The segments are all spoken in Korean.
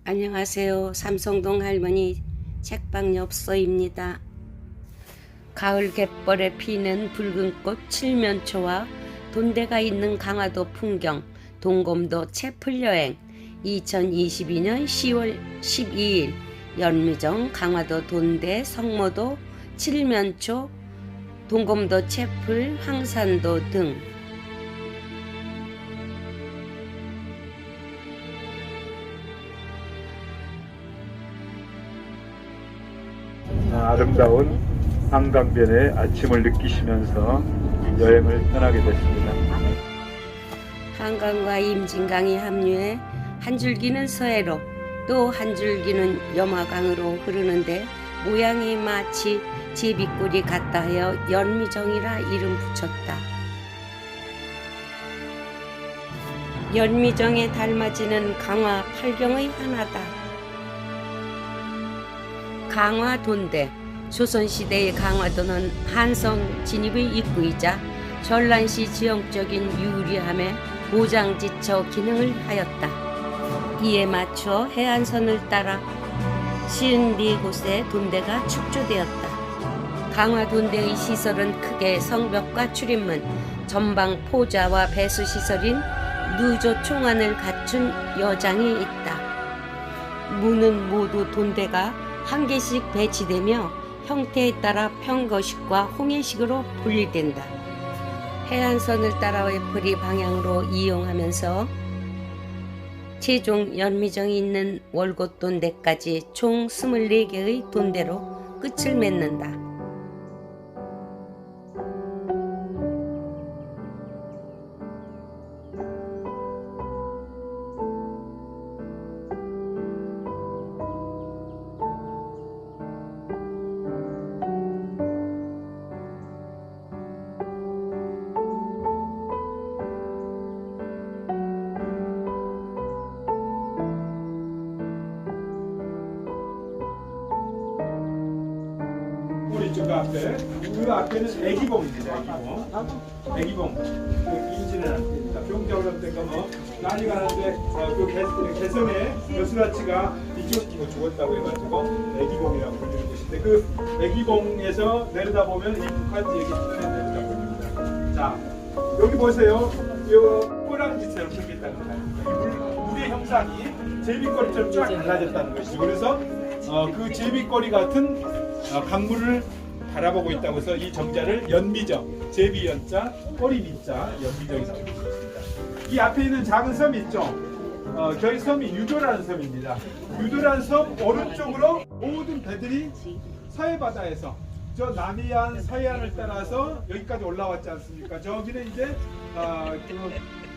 안녕하세요. 삼성동 할머니 책방 엽서입니다. 가을 갯벌에 피는 붉은 꽃 칠면초와 돈대가 있는 강화도 풍경 동검도 채플여행 2022년 10월 12일 연미정 강화도 돈대 성모도 칠면초 동검도 채플 황산도 등 아름다운 한강변의 아침을 느끼시면서 여행을 떠나게 됐습니다. 한강과 임진강이 합류해 한 줄기는 서해로 또 한 줄기는 염화강으로 흐르는데 모양이 마치 제비꼬리 같다 하여 연미정이라 이름 붙였다. 연미정에 닮아지는 강화 팔경의 하나다. 강화돈대 조선시대의 강화도는 한성 진입의 입구이자 전란시 지형적인 유리함에 보장지처 기능을 하였다. 이에 맞춰 해안선을 따라 54곳의 돈대가 축조되었다. 강화돈대의 시설은 크게 성벽과 출입문, 전방 포자와 배수시설인 누조 총안을 갖춘 여장이 있다. 문은 모두 돈대가 한 개씩 배치되며 형태에 따라 평거식과 홍해식으로 분리된다. 해안선을 따라 외풀이 방향으로 이용하면서 최종 연미정이 있는 월곶돈대까지 총 24개의 돈대로 끝을 맺는다. 우리 쪽 앞에 그 앞에는 애기봉입니다. 애기봉. 그 인지는 않습니다. 병자호란 때가 뭐 난리가 나는데 그 개성에 여수라치가 이쪽 죽었다고 해가지고 애기봉이라고 불리는 곳인데 그 애기봉에서 내려다보면 이 북한 지역이 내려다 보입니다. 자 여기 보세요. 이 꼬랑지처럼 생겼다는 거예요. 물의 형상이 제비꼬리처럼 쫙 갈라졌다는 것이죠. 그래서 그 제비꼬리 같은 강물을 바라보고 있다고 해서 이 정자를 연미정, 제비연자, 꼬리미자, 연미정이라고 부르습니다. 이 앞에 있는 작은 섬이 있죠. 저희 섬이 유도라는 섬입니다. 유도라는 섬 오른쪽으로 모든 배들이 서해 바다에서 저 남해안, 서해안을 따라서 여기까지 올라왔지 않습니까? 저기는 이제 그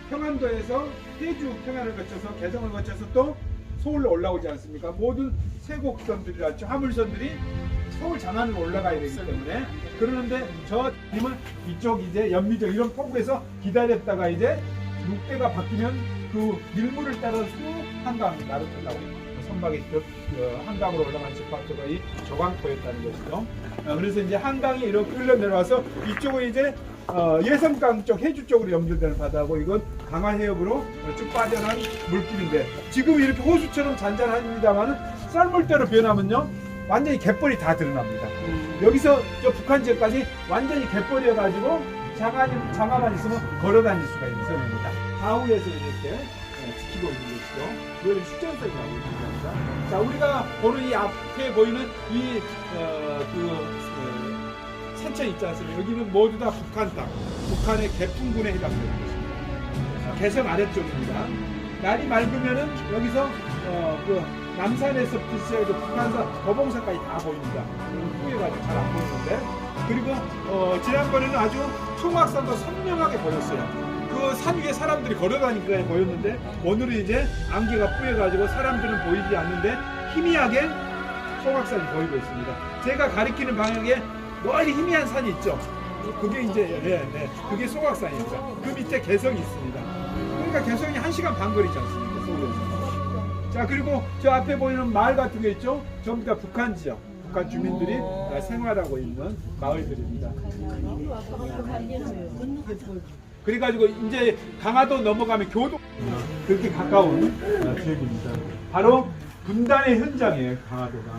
평안도에서 해주 평안을 거쳐서 개성을 거쳐서 또 서울로 올라오지 않습니까? 모든 세곡선들이랄죠. 화물선들이 서울 장안으로 올라가야 되기 때문에 그러는데 저 님은 이쪽 이제 연미정 이런 포구에서 기다렸다가 이제 룩대가 바뀌면 그 밀물을 따라 쭉 한강 나르다고 선박이 한강으로 올라간 집합도가 이 저강포였다는 것이죠. 그래서 이제 한강이 이렇게 흘러내려와서 이쪽은 이제 예성강 쪽 해주 쪽으로 연결되는 바다고 이건 강화해역으로 쭉 빠져난 물길인데 지금 이렇게 호수처럼 잔잔합니다만은 썰물 대로 변하면요 완전히 갯벌이 다 드러납니다. 여기서 저 북한 지역까지 완전히 갯벌이어가지고 장화만 있으면 걸어 다닐 수가 있는 섬입니다. 하우에서 이렇게 지키고 있는 것이죠. 그걸 수전선이라고 얘기합니다. 자, 우리가 보는 이 앞에 보이는 이 산천 있지 않습니까? 여기는 모두 다 북한 땅, 북한의 개풍군에 해당되는 것입니다. 개성 아래쪽입니다. 날이 맑으면은 여기서 남산에서부터 시작해서 북한산 도봉산까지 다 보입니다. 뿌여가지고 잘 안 보이는데 그리고 지난번에는 아주 총악산도 선명하게 보였어요. 그 산 위에 사람들이 걸어다니니까 보였는데 오늘은 이제 안개가 뿌여가지고 사람들은 보이지 않는데 희미하게 총악산이 보이고 있습니다. 제가 가리키는 방향에 멀리 희미한 산이 있죠. 그게 이제 그게 소각산입니다. 그 밑에 개성이 있습니다. 그러니까 개성이 1시간 반 거리지 않습니까? 서울에서. 자 그리고 저 앞에 보이는 마을 같은 게 있죠. 전부 다 북한 지역, 북한 주민들이 생활하고 있는 마을들입니다. 그래가지고 이제 강화도 넘어가면 교도 그렇게 가까운 지역입니다. 바로 분단의 현장이에요, 강화도가.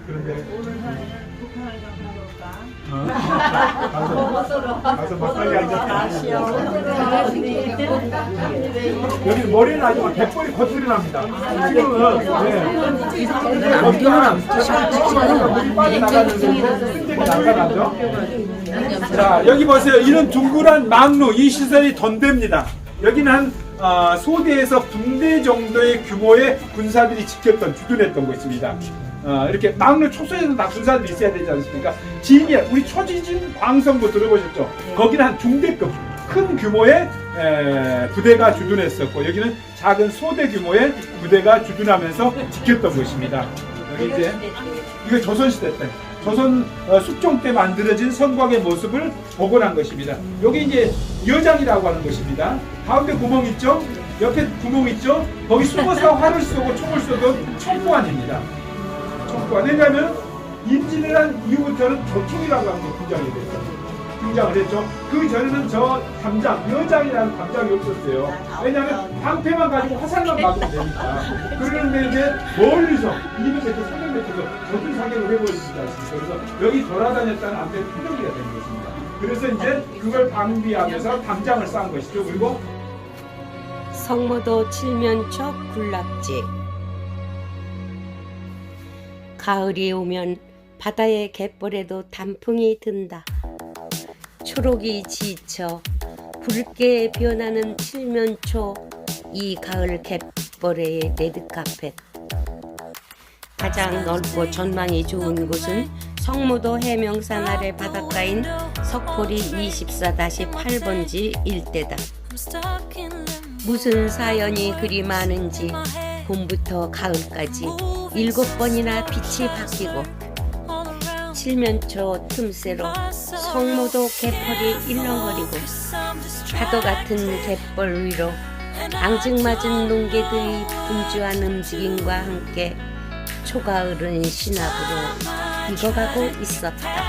그런데 가서 막걸리 한잔. 여기 머리는 아주 백벌이 거칠이 납니다. 물이 빠져나가는데 굉장히 난감하죠. 자, 여기 보세요. 이런 둥그란 망루, 이 시설이 던대입니다. 여기는 한 소대에서 분대 정도의 규모의 군사들이 지켰던, 주둔했던 곳입니다. 이렇게 망루 초소에는 다 군사들이 있어야 되지 않습니까? 진이, 우리 초지진 광성도 들어보셨죠? 거기는 한 중대급 큰 규모의 부대가 주둔했었고, 여기는 작은 소대 규모의 부대가 주둔하면서 지켰던 곳입니다. 여기 이제 이거 조선시대 때, 조선 숙종 때 만들어진 성곽의 모습을 복원한 것입니다. 여기 이제 여장이라고 하는 것입니다. 가운데 구멍 있죠? 옆에 구멍 있죠? 거기 숨어서 활을 쏘고 총을 쏘던 총구안입니다. 총구안. 왜냐하면 임진을 한 이후부터는 조총이라고 하는 게 등장을 했죠. 그 전에는 저 담장, 여장이라는 담장이 없었어요. 왜냐하면 방패만 가지고 화살만 막으면 되니까. 그러는데 이제 멀리서 200m, 300m에서 적중 사격을 해버리지 않습니까? 그래서 여기 돌아다녔다는 암대 표적이가 된 것입니다. 그래서 이제 그걸 방비하면서 담장을 쌓은 것이죠. 그리고 성모도 칠면초 군락지. 가을이 오면 바다의 갯벌에도 단풍이 든다. 초록이 지쳐 붉게 변하는 칠면초, 이 가을 갯벌의 레드카펫. 가장 넓고 전망이 좋은 곳은 성무도 해명산 아래 바닷가인 석포리 24-8번지 일대다. 무슨 사연이 그리 많은지 봄부터 가을까지 7번이나 빛이 바뀌고, 칠면초 틈새로 성모도 갯벌이 일렁거리고, 파도 같은 갯벌 위로 앙증맞은 농개들의 분주한 움직임과 함께 초가을은 신압으로 익어가고 있었다.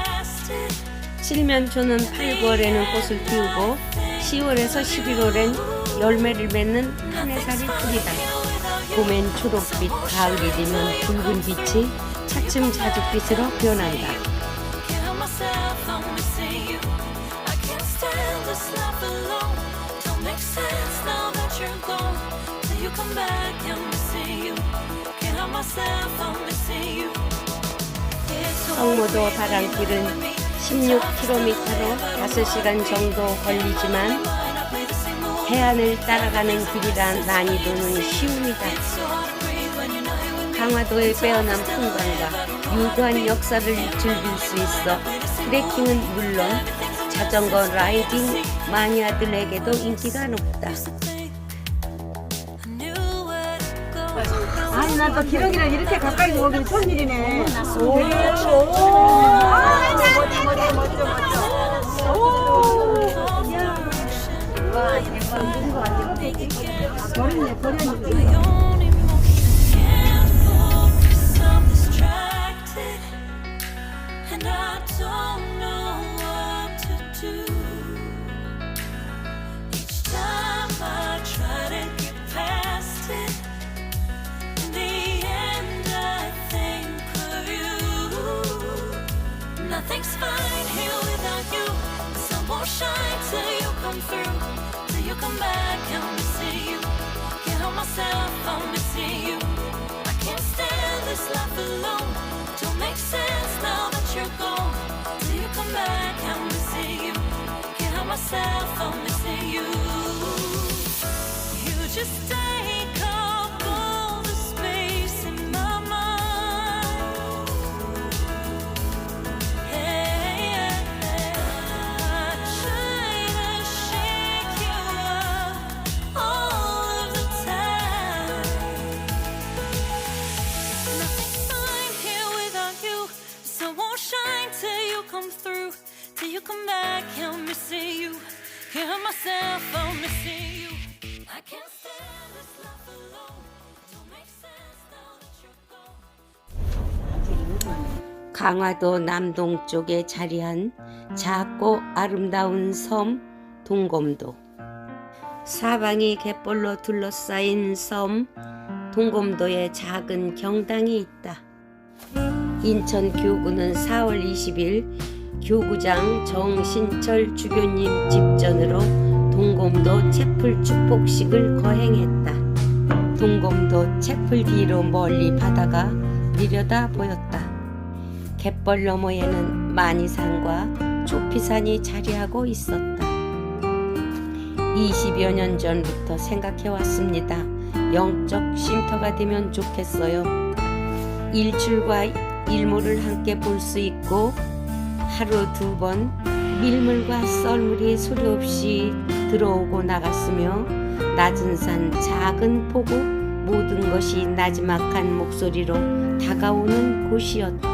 칠면초는 8, 9월에는 꽃을 피우고 10월에서 11월엔 열매를 맺는 한 해살이 풀이다. 봄엔 초록빛, 가을이 되면 붉은 빛이 차츰 자줏빛으로 변한다. 성무도 바람길은 16km로 5시간 정도 걸리지만 해안을 따라가는 길이라 난이도는 쉬웁니다. 강화도의 빼어난 풍광과 유구한 역사를 즐길 수 있어 트레킹은 물론 자전거 라이딩 마니아들에게도 인기가 높다. 아니 난 또 기러기를 이렇게 가까이서 보기는 처음 일이네. 오, 멋져. 와, 버렸네, 버렸네. Nothing's fine here without you. The sun won't shine till you come through. Till you come back, I'm missing you. Can't help myself, I'm missing you. I can't stand this life alone. Don't make sense now that you're gone. Till you come back, I'm missing you. Can't help myself, I'm missing you. You just take up all the space in my mind. Come through till you come back. I'm missing you. Can't help myself. I'm missing you. I can't stand this life alone. Don't make sense now that you're gone. 강화도 남동쪽에 자리한 작고 아름다운 섬 동검도. 사방이 갯벌로 둘러싸인 섬 동검도에 작은 경당이 있다. 인천교구는 4월 20일 교구장 정신철 주교님 집전으로 동검도 채플 축복식을 거행했다. 동검도 채플 뒤로 멀리 바다가 내려다 보였다. 갯벌 너머에는 만이산과 초피산이 자리하고 있었다. 20여 년 전부터 생각해왔습니다. 영적 쉼터가 되면 좋겠어요. 일출과 일몰을 함께 볼 수 있고 하루 2번 밀물과 썰물이 소리 없이 들어오고 나갔으며 낮은 산 작은 폭우 모든 것이 나지막한 목소리로 다가오는 곳이었다.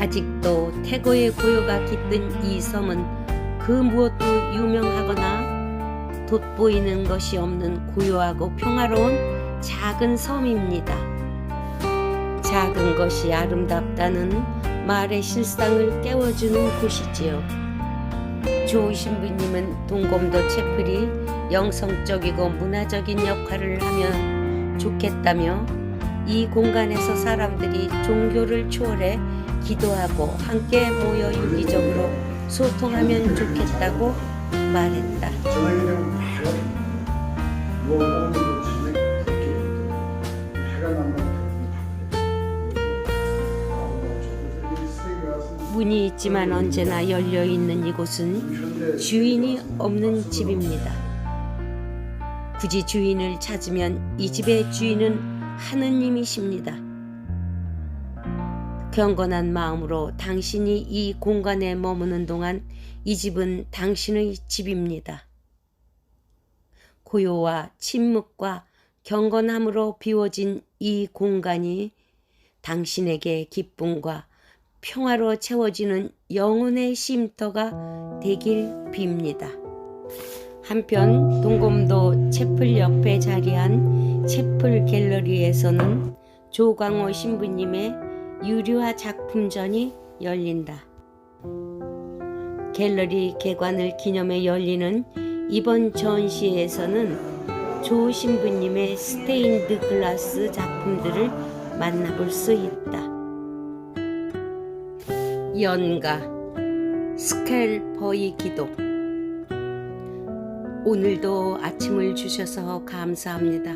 아직도 태고의 고요가 깃든 이 섬은 그 무엇도 유명하거나 돋보이는 것이 없는 고요하고 평화로운 작은 섬입니다. 작은 것이 아름답다는 말의 실상을 깨워주는 곳이지요. 조 신부님은 동검도 채플이 영성적이고 문화적인 역할을 하면 좋겠다며 이 공간에서 사람들이 종교를 초월해 기도하고 함께 모여 윤리적으로 소통하면 좋겠다고 말했다. 문이 있지만 언제나 열려있는 이곳은 주인이 없는 집입니다. 굳이 주인을 찾으면 이 집의 주인은 하느님이십니다. 경건한 마음으로 당신이 이 공간에 머무는 동안 이 집은 당신의 집입니다. 고요와 침묵과 경건함으로 비워진 이 공간이 당신에게 기쁨과 평화로 채워지는 영혼의 쉼터가 되길 빕니다. 한편 동검도 채플 옆에 자리한 채플 갤러리에서는 조광호 신부님의 유리화 작품전이 열린다. 갤러리 개관을 기념해 열리는 이번 전시회에서는 조 신부님의 스테인드 글라스 작품들을 만나볼 수 있다. 연가 스켈퍼의 기도. 오늘도 아침을 주셔서 감사합니다.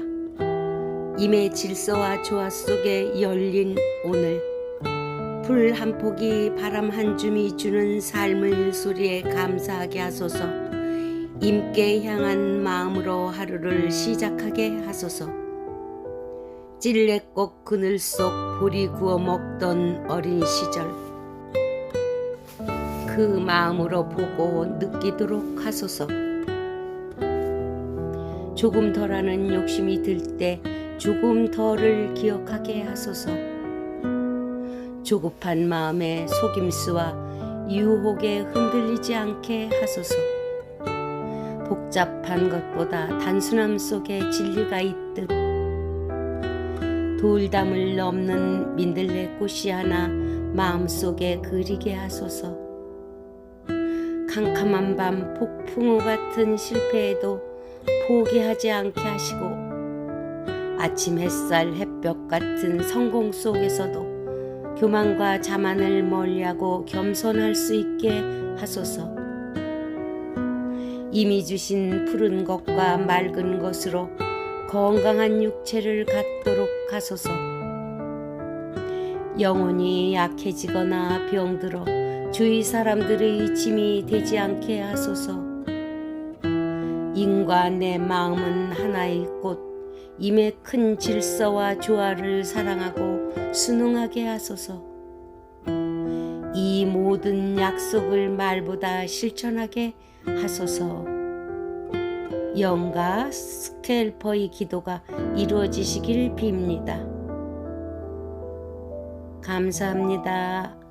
임의 질서와 조화 속에 열린 오늘, 불 한 폭이 바람 한 줌이 주는 삶의 소리에 감사하게 하소서. 임께 향한 마음으로 하루를 시작하게 하소서. 찔레꽃 그늘 속 보리 구워 먹던 어린 시절, 그 마음으로 보고 느끼도록 하소서. 조금 덜하는 욕심이 들 때 조금 덜을 기억하게 하소서. 조급한 마음에 속임수와 유혹에 흔들리지 않게 하소서. 복잡한 것보다 단순함 속에 진리가 있듯 돌담을 넘는 민들레 꽃이 하나 마음속에 그리게 하소서. 캄캄한 밤 폭풍우 같은 실패에도 포기하지 않게 하시고 아침 햇살 햇볕 같은 성공 속에서도 교만과 자만을 멀리하고 겸손할 수 있게 하소서. 이미 주신 푸른 것과 맑은 것으로 건강한 육체를 갖도록 하소서. 영혼이 약해지거나 병들어 주위 사람들의 짐이 되지 않게 하소서. 인과 내 마음은 하나의 꽃, 임의 큰 질서와 조화를 사랑하고 순응하게 하소서. 이 모든 약속을 말보다 실천하게 하소서. 영가 스켈퍼의 기도가 이루어지시길 빕니다. 감사합니다.